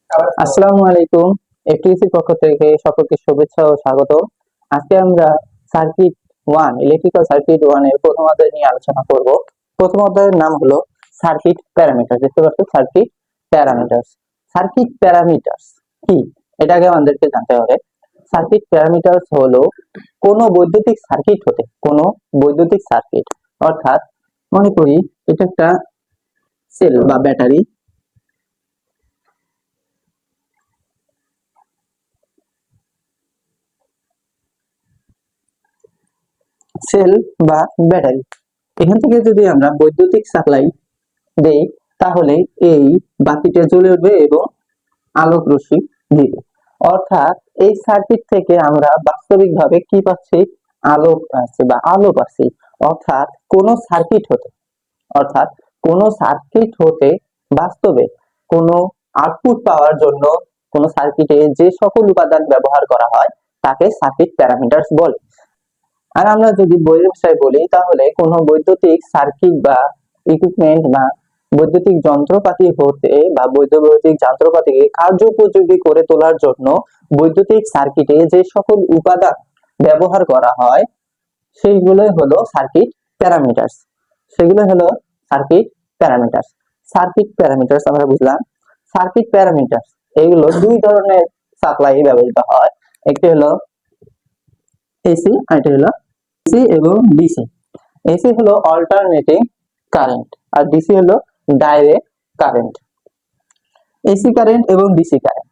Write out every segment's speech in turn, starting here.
আসসালামু আলাইকুম। এফটিসির পক্ষ থেকে সকলকে শুভেচ্ছা ও স্বাগত। আজকে আমরা circuit one, electrical circuit one এর প্রথম অধ্যায় নিয়ে আলোচনা করব। প্রথম অধ্যায়ের নাম হলো সার্কিট প্যারামিটার। দেখতে পাচ্ছ, সার্কিট প্যারামিটার্স। সার্কিট প্যারামিটার্স কি, এটাকে আমাদেরকে জানতে হবে। সার্কিট প্যারামিটার্স হলো কোনো বৈদ্যুতিক সার্কিট হতে, কোনো বৈদ্যুতিক সার্কিট অর্থাৎ মনে করি এটা একটা সেল বা ব্যাটারি। সেল বা ব্যাটারি, এখান থেকে যদি আমরা বৈদ্যুতিক সাপ্লাই দেই তাহলে এই বাতিটা জ্বলে উঠবে এবং আলোক রশ্মি দিবে। অর্থাৎ এই সার্কিট থেকে আমরা বাস্তবিকভাবে কি পাচ্ছি? আলোক পাচ্ছি বা আলো পাচ্ছি। অর্থাৎ কোন সার্কিট হতে, অর্থাৎ কোন সার্কিট হতে বাস্তবে কোন আউটপুট পাওয়ার জন্য কোন সার্কিটে যে সকল উপাদান ব্যবহার করা হয় তাকে সার্কিট প্যারামিটারস বলে। আর আমরা যদি বইয়ের ভাষায় বলি তাহলে কোন বৈদ্যুতিক সার্কিট বা ইকুইপমেন্ট বা বৈদ্যুতিক যন্ত্রপাতি হতে বা বৈদ্যুতিক যন্ত্রপাতিকে কার্যোপযোগী করে তোলার জন্য বৈদ্যুতিক সার্কিটে যে সকল উপাদান ব্যবহার করা হয় সেইগুলোই হলো সার্কিট প্যারামিটারস। সেগুলো হলো সার্কিট প্যারামিটারস। সার্কিট প্যারামিটারস আমরা বুঝলাম। সার্কিট প্যারামিটারস এগুলো দুই ধরনের সাপ্লাই ব্যবহৃত হয়। একটি হলো এসি, আরেকটি হলো এসি এবং ডিসি। এসি হলো অল্টারনেটিং কারেন্ট আর ডিসি হলো ডাইরেক্ট কারেন্ট। এসি কারেন্ট এবং ডিসি কারেন্ট।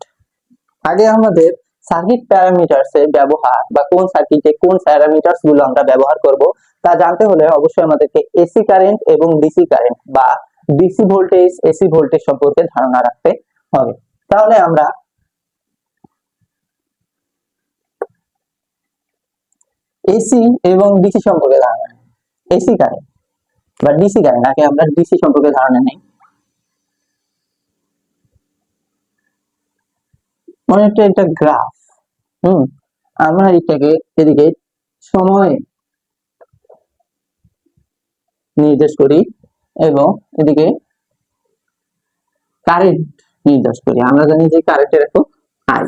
আগে আমাদের সার্কিট প্যারামিটারস এর ব্যবহার বা কোন সার্কিটে কোন প্যারামিটারস গুলো আমরা ব্যবহার করব তা জানতে হলে অবশ্যই আমাদেরকে এসি কারেন্ট এবং ডিসি কারেন্ট বা ডিসি ভোল্টেজ এসি ভোল্টেজ সম্পর্কে ধারণা রাখতে হবে। তাহলে আমরা এসি এবং ডিসি সম্পর্কে ধারণা, এসি কারেন্ট বা ডিসি কারেন্ট, আগে আমরা ডিসি সম্পর্কে ধারণা নেই। মনে হচ্ছে একটা গ্রাফ। আমরা এটাকে এদিকে সময় নির্দেশ করি এবং এদিকে কারেন্ট নির্দেশ করি। আমরা জানি যে কারেন্টের একক আই,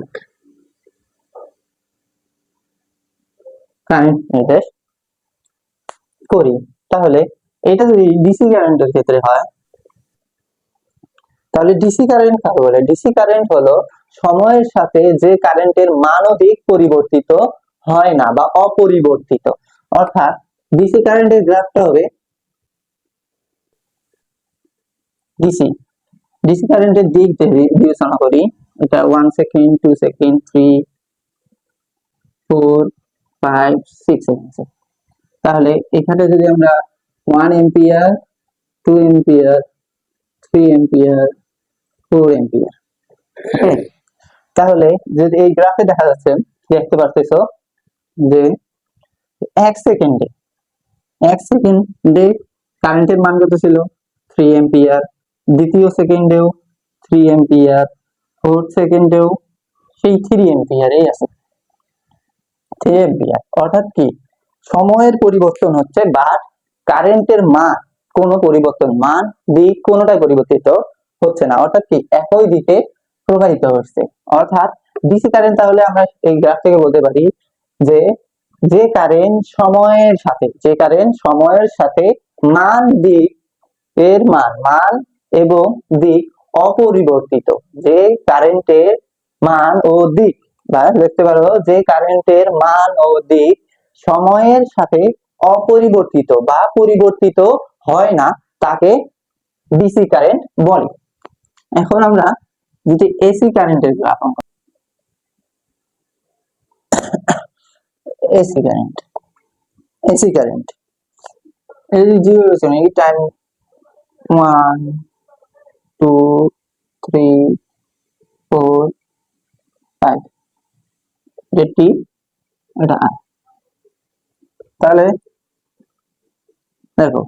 কারেন্ট নির্দেশ করি। তাহলে এটা যদি ডিসি কারেন্টের ক্ষেত্রে হয় তাহলে ডিসি কারেন্ট কাকে বলে? ডিসি কারেন্ট হলো সময়ের সাথে যে কারেন্টের মান ও দিক পরিবর্তিত হয় না বা অপরিবর্তিত। অর্থাৎ ডিসি কারেন্টের গ্রাফটা হবে ডিসি। ডিসি কারেন্টের দিক বিবেচনা করি, এটা 1 সেকেন্ড, 2 সেকেন্ড, 3, 4, 5, 6 সেকেন্ড। তাহলে এখানে যদি আমরা 1 এম্পিয়ার, 2 এম্পিয়ার, 3 এম্পিয়ার, 4 এম্পিয়ার, তাহলে যদি এই গ্রাফে দেখা যাচ্ছে, দেখতে পাচ্ছেছো যে এক সেকেন্ডে, এক সেকেন্ডে কারেন্টের মান কত ছিল? 3 এম্পিয়ার। দ্বিতীয় সেকেন্ডেও 3 এম্পিয়ার, ফোর্থ সেকেন্ডেও সেই 3 এম্পিয়ারই আছে, 3 এম্পিয়ার। অর্থাৎ কি, সময়ের পরিবর্তন হচ্ছে বাট কারেন্টের মান কোনো পরিবর্তন, মান দিক কোনোটাই পরিবর্তিত হচ্ছে না। অর্থাৎ কি, একই দিকে প্রবাহিত হচ্ছে। অর্থাৎ ডিসি কারেন্ট, তাহলে আমরা এই গ্রাফ থেকে বলতে পারি যে যে কারেন্ট সময়ের সাথে, যে কারেন্ট সময়ের সাথে মান দিক এর মান এবং দিক অপরিবর্তিত, যে কারেন্টের মান ও দিক, বা দেখতে পারো যে কারেন্টের মান ও দিক সময়ের সাথে অপরিবর্তিত বা পরিবর্তিত হয় না, তাকে ডিসি কারেন্ট বলে। এখন আমরা যদি এসি কারেন্টের graph, AC current, AC current এই জিরো রয়েছে, এই টাইম 1, 2, 3, 4, 5, এটি এটা আই। তাহলে দেখো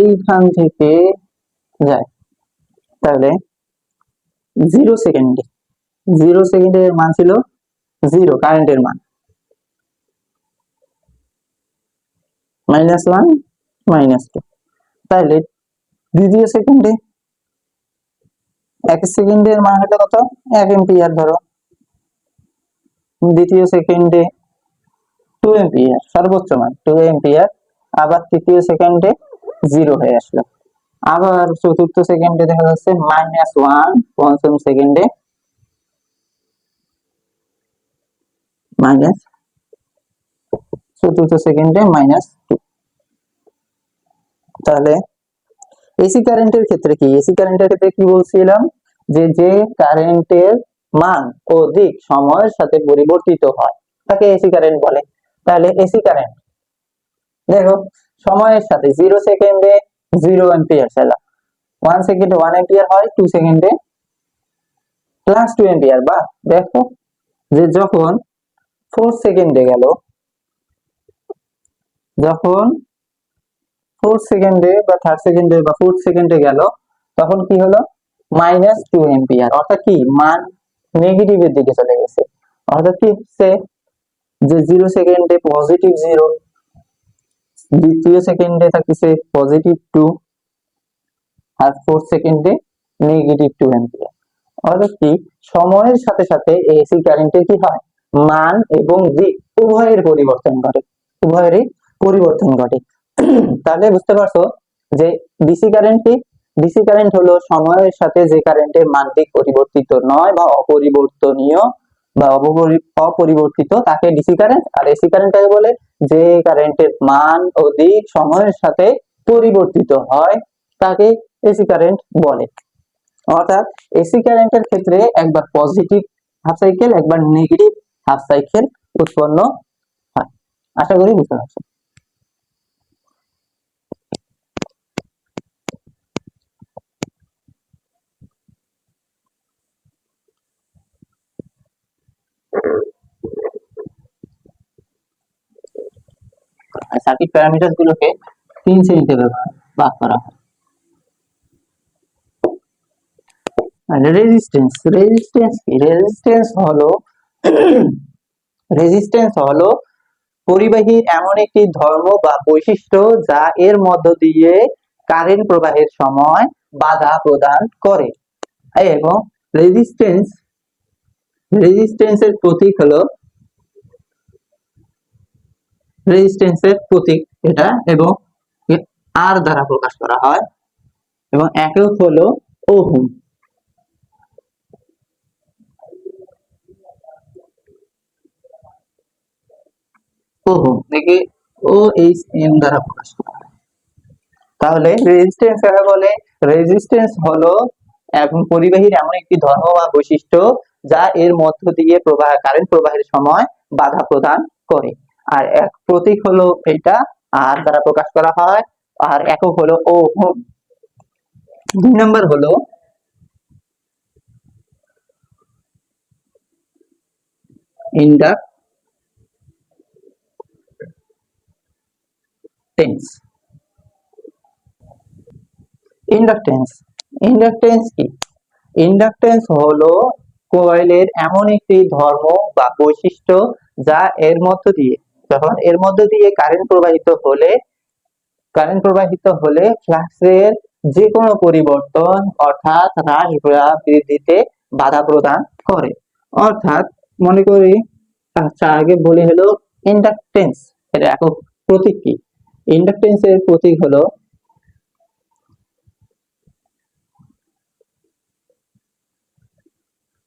এইখান থেকে যায়, তাহলে 0 সেকেন্ডে, 0 সেকেন্ডের মান ছিল 0, কারেন্টের মান -1, -2। তাহলে দ্বিতীয় সেকেন্ডে এক সেকেন্ডের মান হলো কত, 1 এম্পিয়ার ধরো, দ্বিতীয় সেকেন্ডে 2 এম্পিয়ার, সর্বোচ্চ মান 2 এম্পিয়ার, আবার তৃতীয় সেকেন্ডে 0 হয়ে আসলো, আবার চতুর্থ সেকেন্ডে দেখা যাচ্ছে -1, পঞ্চম সেকেন্ডে মাইনাস, চতুর্থ সেকেন্ডে -2। তাহলে এসি কারেন্টের ক্ষেত্রে কি, এসি কারেন্টের ক্ষেত্রে কি বলছিলাম, যে যে কারেন্টের মান ও দিক সময়ের সাথে পরিবর্তিত হয় তাকে এসি কারেন্ট বলে। তাহলে এসি কারেন্ট দেখো সময়ের সাথে 0 সেকেন্ডে 0 এম্পিয়ার ছিল, 1 সেকেন্ডে 1 এম্পিয়ার হয়, 2 সেকেন্ডে +2 এম্পিয়ার। বা দেখো যে যখন 4 সেকেন্ডে গেল, যখন 4 সেকেন্ডে বা 3rd সেকেন্ডে বা 4th সেকেন্ডে গেল, তখন কি হলো, -2 এম্পিয়ার, অর্থাৎ কি মান নেগেটিভের দিকে চলে গেছে। অর্থাৎ কি হচ্ছে, যে 0 সেকেন্ডে +0, দ্বিতীয় সেকেন্ডে থাকছে +2, আর 4th সেকেন্ডে -2 এম্পিয়ার। অর্থাৎ কি সময়ের সাথে সাথে এসি কারেন্টের কি হয়, মান এবং দিক উভয়ের পরিবর্তন ঘটে, উভয়েরই পরিবর্তন ঘটে। তাহলে বুঝতে পারছো যে ডিসি কারেন্ট কি, ডিসি কারেন্ট হলো সময়ের সাথে যে কারেন্টের মান দিক পরিবর্তিত নয় বা অপরিবর্তনীয় বা অপরিবর্তিত তাকে ডিসি কারেন্ট, আর এসি কারেন্ট কাকে বলে, যে কারেন্টের মান ও দিক সময়ের সাথে পরিবর্তিত হয় তাকে এসি কারেন্ট বলে। অর্থাৎ এসি কারেন্টের ক্ষেত্রে একবার পজিটিভ হাফ সাইকেল, একবার নেগেটিভ হাফ সাইকেল উৎপন্ন হয়। আশা করি বুঝতে পারছো। সার্কিট প্যারামিটার গুলোকে 3 শ্রেণীতে ভাগ করা হয়। রেজিস্ট্যান্স, রেজিস্ট্যান্স কি, রেজিস্ট্যান্স হলো পরিবাহীর এমন একটি ধর্ম বা বৈশিষ্ট্য যা এর মধ্য দিয়ে কারেন্ট প্রবাহের সময় বাধা প্রদান করে। এবং রেজিস্ট্যান্স, রেজিস্ট্যান্সের প্রতীক হলো, রেজিস্ট্যান্সের প্রতীক এটা, এবং আর দ্বারা প্রকাশ করা হয়, এবং একক হলো ওহম। ওহম থেকে OHM দ্বারা প্রকাশ করা হয়। তাহলে রেজিস্ট্যান্স কাকে বলে, রেজিস্ট্যান্স হলো এবং পরিবাহীর এমন একটি ধর্ম বা বৈশিষ্ট্য যা এর মধ্য দিয়ে কারেন্ট প্রবাহের সময় বাধা প্রদান করে। আর এক প্রতীক হলো এটা, আর দ্বারা প্রকাশ করা হয়, আর একক হলো ওহম। 2 নম্বর হলো ইন্ডাকটেন্স। ইন্ডাকটেন্স, ইন্ডাকটেন্স কি, ইন্ডাকটেন্স হলো কয়েলের এমন একটি ধর্ম বা বৈশিষ্ট্য যা এর মধ্য দিয়ে, যখন এর মধ্য দিয়ে কারেন্ট প্রবাহিত হলে ফ্লাক্সের যে কোনো পরিবর্তন অর্থাৎ হ্রাস বা বৃদ্ধিতে বাধা প্রদান করে। অর্থাৎ মনে করি, আচ্ছা আগে বলি হলো ইন্ডাকটেন্স এর একক প্রতীক কি, ইন্ডাকটেন্সের প্রতীক হলো,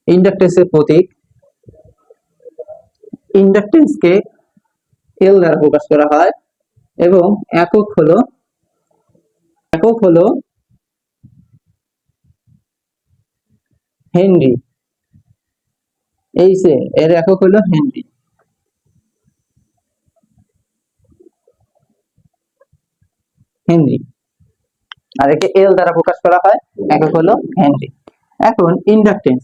ইন্ডাকটেন্সের প্রতীক, ইন্ডাকটেন্সকে এল দ্বারা প্রকাশ করা হয়, এবং একক হলো হেনরি। এর একক হলো হেনরি, হেনরি, আর একে এল দ্বারা প্রকাশ করা হয়, একক হলো হেনরি। এখন ইন্ডাকটেন্স,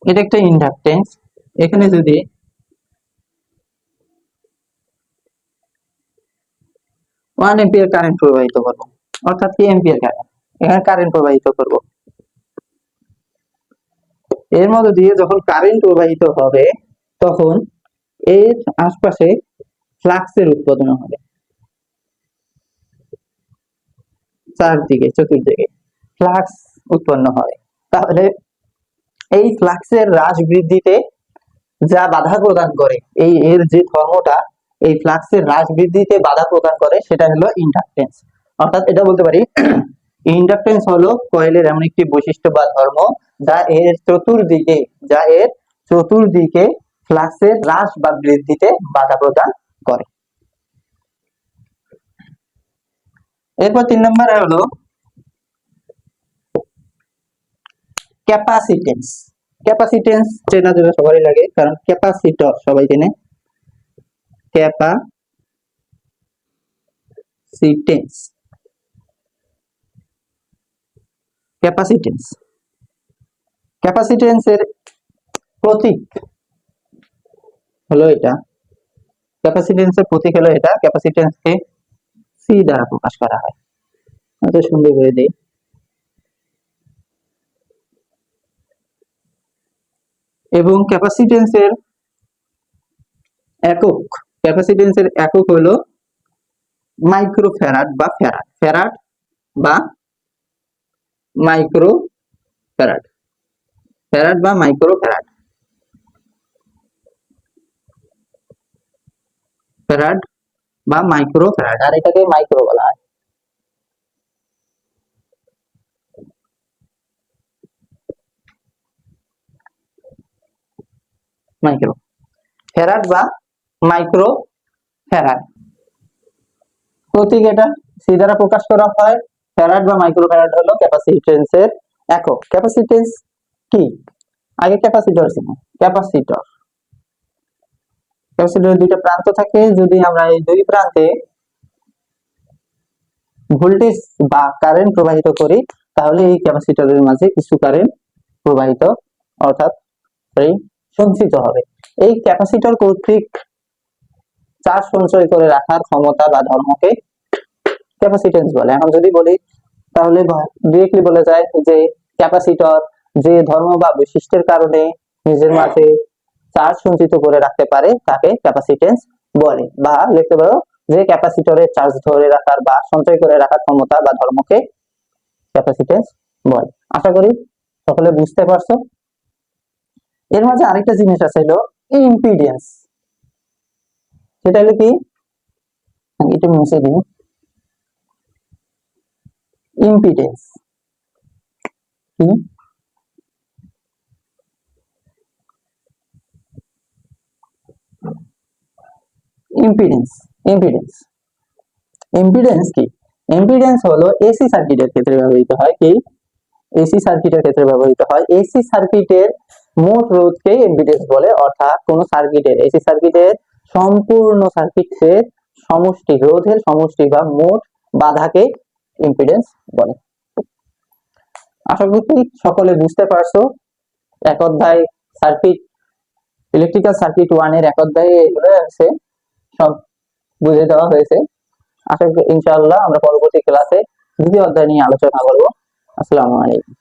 এটা একটা ইন্ডাকটেন্স। এখানে যদি 1 এম্পিয়ার কারেন্ট প্রবাহিত করব, অর্থাৎ কি এম্পিয়ার কারেন্ট, এখানে কারেন্ট প্রবাহিত করব, এর মধ্যে দিয়ে যখন কারেন্ট প্রবাহিত হবে তখন এর আশপাশে ফ্লাক্সের উৎপাদন হবে চারদিকে, চতুর্দিকে ফ্লাক্স উৎপন্ন হয়। তাহলে এই ফ্লাক্সের হ্রাস বৃদ্ধিতে যা বাধা প্রদান করে, এই এর যে ধর্মটা এই ফ্লাক্সের হ্রাস বৃদ্ধিতে বাধা প্রদান করে সেটা হলো ইন্ডাকটেন্স। অর্থাৎ এটা বলতে পারি ইন্ডাকটেন্স হলো কয়েলের এমন একটি বৈশিষ্ট্য বা ধর্ম যা এর চতুর্দিকে ফ্লাক্সের হ্রাস বা বৃদ্ধিতে বাধা প্রদান করে। এরপর 3 নম্বরে হলো ক্যাপাসিটেন্স। ক্যাপাসিটেন্স চেনা যাবে সবারই লাগে, কারণ ক্যাপাসিটর সবাই চেনে। ক্যাপাসিটেন্স ক্যাপাসিটেন্স ক্যাপাসিটেন্সের প্রতীক হলো এটা। ক্যাপাসিটেন্সের প্রতীক হলো এটা। ক্যাপাসিটেন্সকে সি দ্বারা প্রকাশ করা হয়। আচ্ছা, সুন্দর করে দেই। এবং ক্যাপাসিটেন্সের একক হলো মাইক্রোফ্যারাড বা ফ্যারাড। ফ্যারাড বা মাইক্রোফ্যারাড। ফ্যারাড বা মাইক্রোফ্যারাড। ফ্যারাড বা মাইক্রোফ্যারাড, আর এটাকে মাইক্রো বলা হয়। মাইক্রো ফ্যারাড বা মাইক্রো ফ্যারাড প্রতীক এটা সি দ্বারা প্রকাশ করা হয়। ফ্যারাড বা মাইক্রো ফ্যারাড হলো ক্যাপাসিটেন্সের একক। ক্যাপাসিটেন্স কি? আগে ক্যাপাসিটর ছিল। ক্যাপাসিটরের দুইটা প্রান্ত থাকে। যদি আমরা এই দুই প্রান্তে ভোল্টেজ বা কারেন্ট প্রবাহিত করি, তাহলে এই ক্যাপাসিটরের মাঝে কিছু কারেন্ট প্রবাহিত অর্থাৎ সঞ্চিত হবে। এই ক্যাপাসিটর কর্তৃক চার্জ সঞ্চয় করে রাখার ক্ষমতা বা ধর্মকে ক্যাপাসিটেন্স বলে। এখন যদি বলি তাহলে ডিরেক্টলি বলা যায় যে ক্যাপাসিটর যে ধর্ম বা বৈশিষ্ট্যের কারণে নিজের মাঝে চার্জ সঞ্চিত করে রাখতে পারে তাকে ক্যাপাসিটেন্স বলে। বা লিখতে পারো যে ক্যাপাসিটরের চার্জ ধরে রাখার বা সঞ্চয় করে রাখার ক্ষমতা বা ধর্মকে ক্যাপাসিটেন্স বলে। আশা করি সকলে বুঝতে পারছো। এর মাঝে আরেকটা জিনিস আছে হলো ইম্পিডেন্স। সেটা হলো কি, একটু মুছে দিই। ইম্পিডেন্স কি? ইম্পিডেন্স কি? ইম্পিডেন্স হলো এসি সার্কিটের ক্ষেত্রে ব্যবহৃত হয়। কি? এসি সার্কিটের ক্ষেত্রে ব্যবহৃত হয়। এসি সার্কিটের মোট রোধকে ইম্পিডেন্স বলে। অর্থাৎ কোন সার্কিটের, এসি সার্কিটের সম্পূর্ণ সার্কিটের সমষ্টি, রোধের সমষ্টি বা মোট বাধাকে ইম্পিডেন্স বলে। আশা করি সকলে বুঝতে পারছো। এক অধ্যায় সার্কিট, ইলেকট্রিক্যাল সার্কিট 1 এর এক অধ্যায়ে এগুলো আছে, সব বুঝে দেওয়া হয়েছে। আশা করি ইনশাআল্লাহ আমরা পরবর্তী ক্লাসে দ্বিতীয় অধ্যায় নিয়ে আলোচনা করব। আসসালামু আলাইকুম।